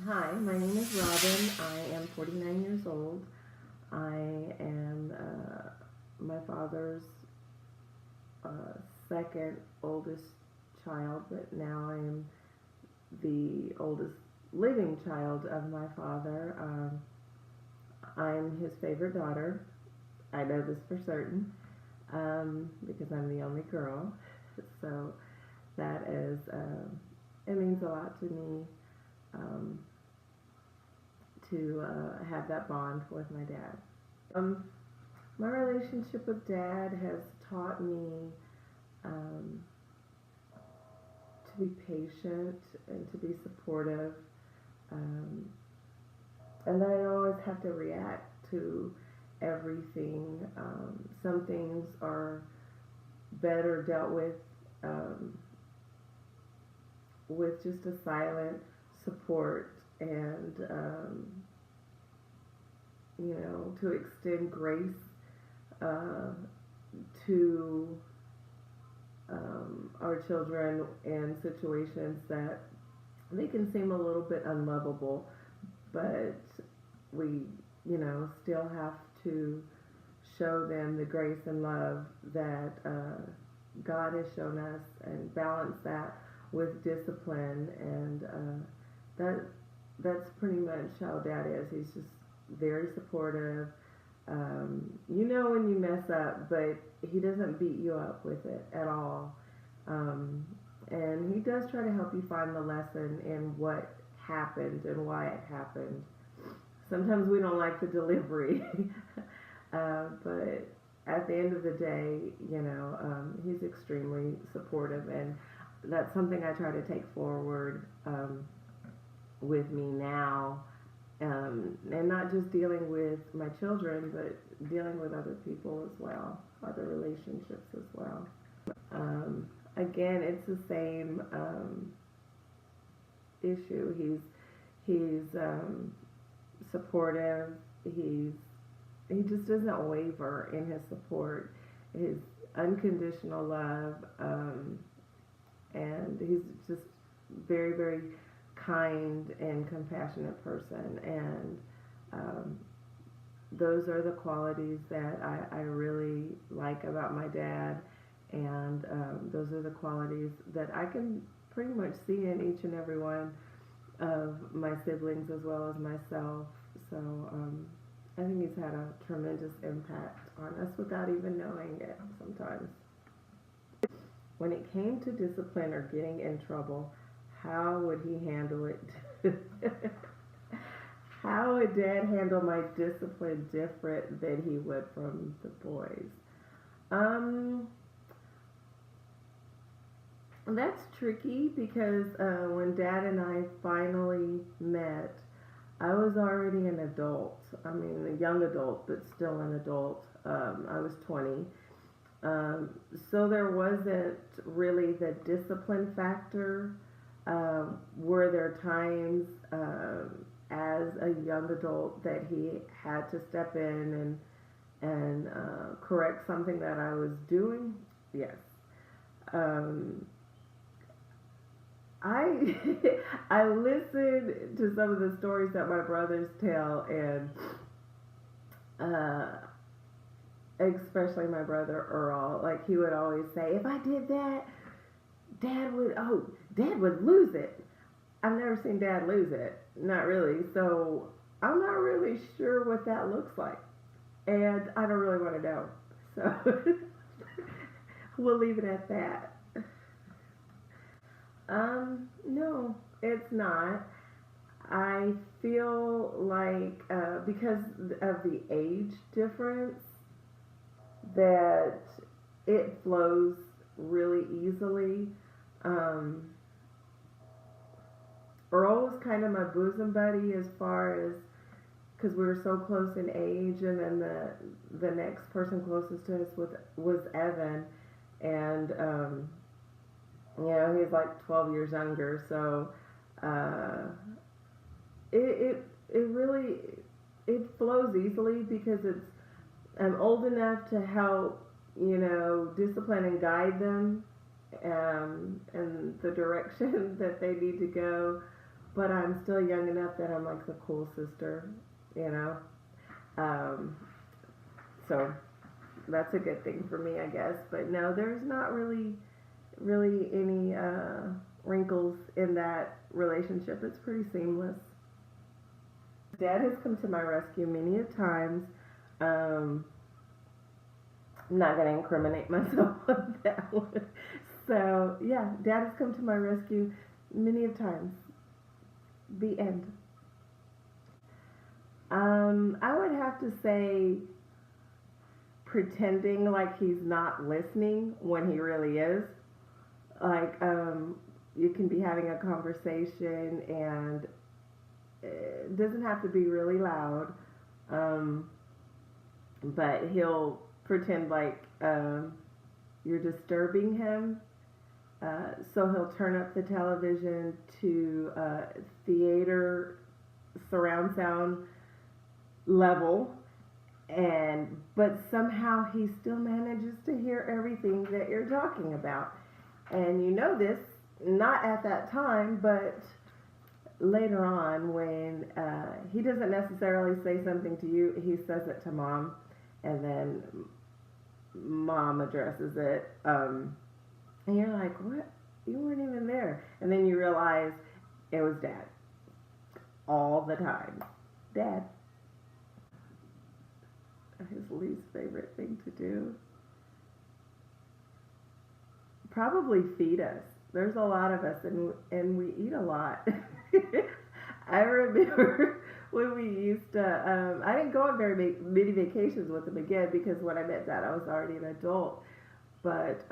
Hi, my name is Robin. I am 49 years old. I am my father's uh, second oldest child, but now I am the oldest living child of my father. I'm his favorite daughter. I know this for certain because I'm the only girl. So that is, it means a lot to me. Um, to have that bond with my dad. Um, my relationship with dad has taught me um, to be patient and to be supportive, um, and I don't always have to react to everything. Some things are better dealt um, with just a silent support and to extend grace uh, to our children in situations that they can seem a little bit unlovable, but we, still have to show them the grace and love that God has shown us and balance that with discipline. And that that's pretty much how Dad is. He's just very supportive. When you mess up, but he doesn't beat you up with it at all. Um, and he does try to help you find the lesson in what happened and why it happened. Sometimes we don't like the delivery, but at the end of the day, he's extremely supportive, and that's something I try to take forward with me now, and not just dealing with my children, but dealing with other people as well, other relationships as well. Again, it's the same issue. He's supportive. He just doesn't waver in his support. His unconditional love, and he's just very, very kind and compassionate person. And um, those are the qualities that I really like about my dad. And those are the qualities that I can pretty much see in each and every one of my siblings as well as myself. So I think he's had a tremendous impact on us without even knowing it sometimes. When it came to discipline or getting in trouble, how would he handle it? How would Dad handle my discipline different than he would from the boys? Um, that's tricky because when Dad and I finally met, I was already an adult. I mean, a young adult, but still an adult. I was 20. So there wasn't really the discipline factor. Were there times as a young adult that he had to step in and correct something that I was doing? Yes. Um, I I listened to some of the stories that my brothers tell, and uh, especially my brother Earl, like he would always say, "If I did that, Dad would lose it." I've never seen Dad lose it, not really. So I'm not really sure what that looks like, and I don't really want to know. So we'll leave it at that. No, it's not. I feel like because of the age difference, that it flows really easily. Um, Earl was kind of my bosom buddy as far as because we were so close in age, and then the next person closest to us was Evan, and he's like 12 years younger, so uh, it really it flows easily because I'm old enough to help discipline and guide them in the direction that they need to go, but I'm still young enough that I'm like the cool sister, you know. Um, so that's a good thing for me, I guess. But no, there's not really any wrinkles in that relationship. It's pretty seamless. Dad has come to my rescue many a times. Um, I'm not going to incriminate myself on that one. So, yeah, Dad has come to my rescue many of times. The end. I would have to say pretending like he's not listening when he really is. Like, you can be having a conversation and it doesn't have to be really loud, um, but he'll pretend like you're disturbing him. So he'll turn up the television to theater surround sound level, and but somehow he still manages to hear everything that you're talking about. And you know this not at that time, but later on when he doesn't necessarily say something to you, he says it to mom, and then mom addresses it, and you're like, what? You weren't even there. And then you realize it was dad all the time. Dad. His least favorite thing to do. Probably feed us. There's a lot of us, and we eat a lot. I remember when we used to. I didn't go on very many vacations with him again because when I met Dad, I was already an adult. But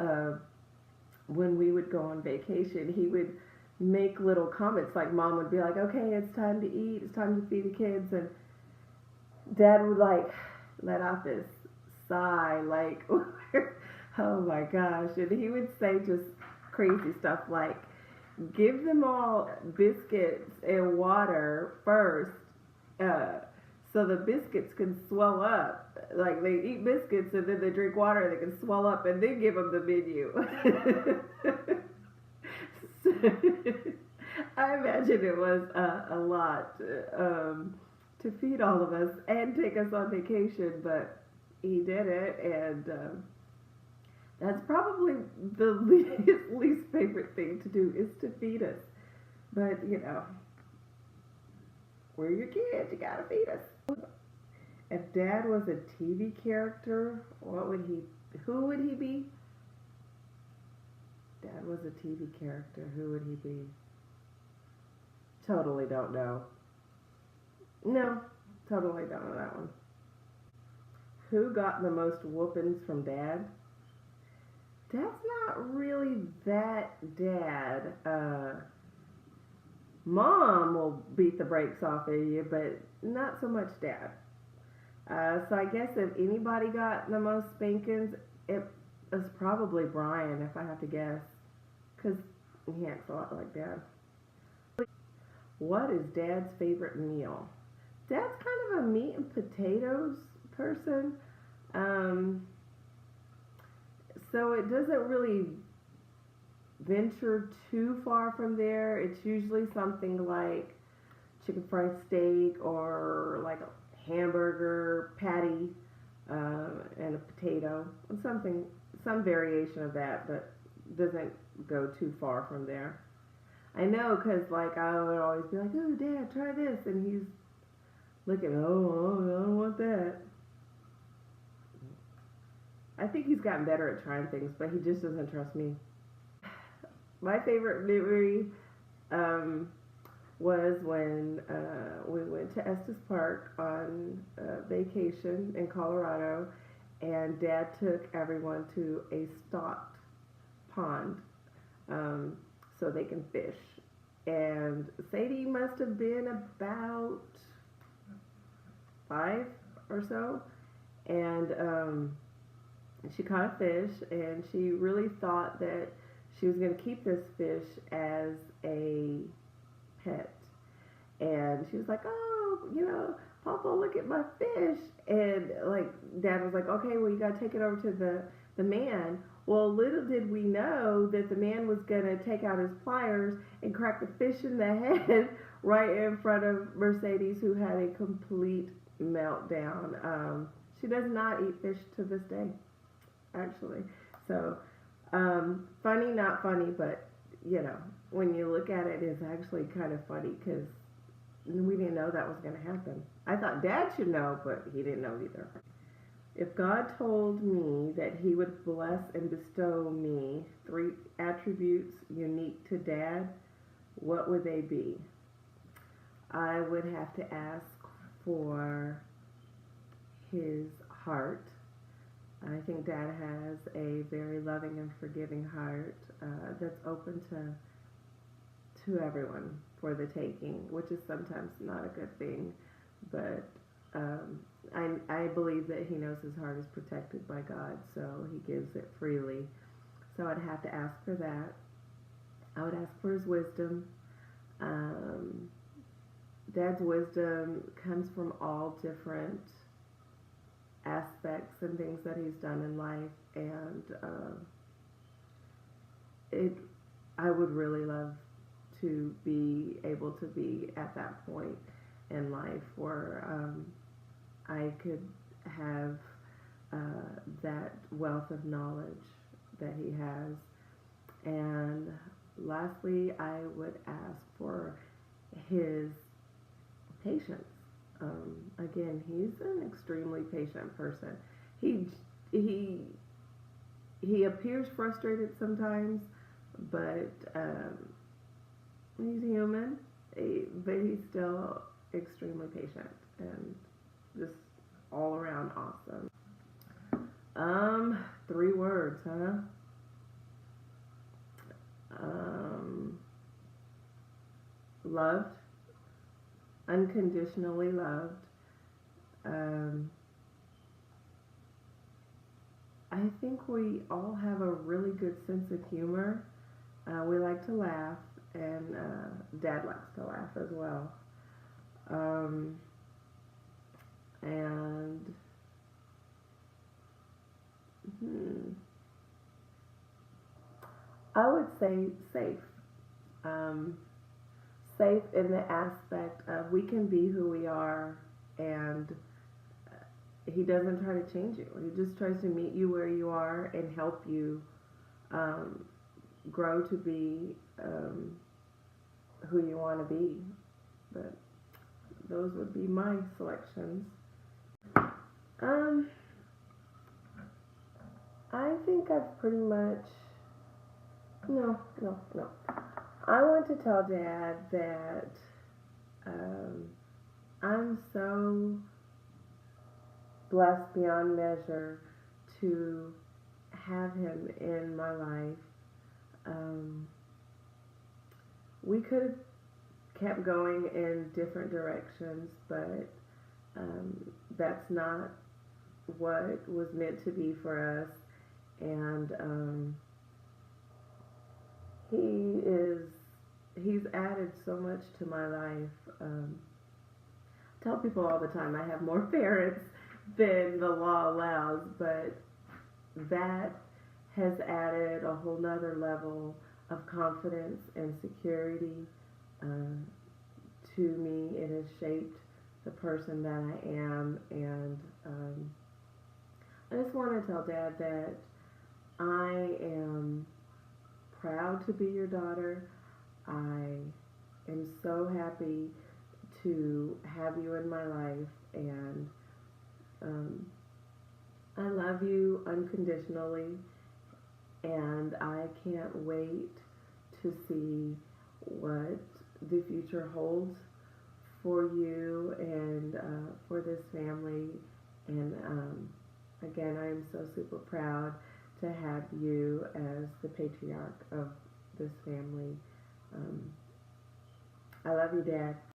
when we would go on vacation, he would make little comments. Like Mom would be like, "Okay, it's time to eat. It's time to feed the kids," and Dad would like let out this sigh, like, "Oh my gosh!" And he would say just crazy stuff like, give them all biscuits and water first, so the biscuits can swell up. Like they eat biscuits and then they drink water, they can swell up, and then give them the menu. So, I imagine it was a lot to feed all of us and take us on vacation, but he did it, and that's probably the least favorite thing to do is to feed us. But, you know, we're your kids. You gotta feed us. If Dad was a TV character, who would he be? Dad was a TV character. Who would he be? Totally don't know. No, totally don't know that one. Who got the most whoopings from Dad? Dad's not really that dad. Mom will beat the brakes off of you, but not so much Dad. So I guess if anybody got the most spankings, it was probably Brian, if I have to guess, because he acts a lot like Dad. What is Dad's favorite meal? Dad's kind of a meat and potatoes person. So it doesn't really venture too far from there. It's usually something like chicken fried steak or like a hamburger patty and a potato, some variation of that, but doesn't go too far from there. I know, because like I would always be like, "Oh, Dad, try this," and he's looking, "Oh, I don't want that." I think he's gotten better at trying things, but he just doesn't trust me. My favorite memory was when we went to Estes Park on vacation in Colorado, and Dad took everyone to a stocked pond so they can fish. And Sadie must have been about 5 or so, and she caught a fish, and she really thought that she was going to keep this fish as a pet. And she was like, "Oh, Papa, look at my fish." And like Dad was like, "Okay, well, you got to take it over to the man." Well, little did we know that the man was going to take out his pliers and crack the fish in the head right in front of Mercedes, who had a complete meltdown. She does not eat fish to this day, actually. So, funny, not funny, but when you look at it, it's actually kind of funny because we didn't know that was going to happen. I thought Dad should know, but he didn't know either. If God told me that He would bless and bestow me 3 attributes unique to Dad, what would they be? I would have to ask for His heart. I think Dad has a very loving and forgiving heart that's open to everyone for the taking, which is sometimes not a good thing, but I believe that he knows his heart is protected by God, so he gives it freely. So I'd have to ask for that. I would ask for his wisdom. Dad's wisdom comes from all different aspects and things that he's done in life, and I would really love to be able to be at that point in life where I could have that wealth of knowledge that he has. And lastly, I would ask for his patience. Again, he's an extremely patient person. He appears frustrated sometimes, but he's human. But he's still extremely patient and just all around awesome. 3 words, huh? Loved, unconditionally loved. I think we all have a really good sense of humor. We like to laugh, and Dad likes to laugh as well. And I would say safe. Safe in the aspect of we can be who we are, and he doesn't try to change you. He just tries to meet you where you are and help you grow to be who you want to be. But those would be my selections. I think I've pretty much no. I want to tell Dad that I'm so blessed beyond measure to have him in my life. We could have kept going in different directions, but that's not what was meant to be for us. And he's added so much to my life. I tell people all the time I have more parents than the law allows, but that has added a whole nother level of confidence and security to me. It has shaped the person that I am, and I just want to tell Dad that I am proud to be your daughter. I am so happy to have you in my life, and I love you unconditionally, and I can't wait to see what the future holds for you and for this family. And again, I am so super proud to have you as the patriarch of this family. I love you, Dad.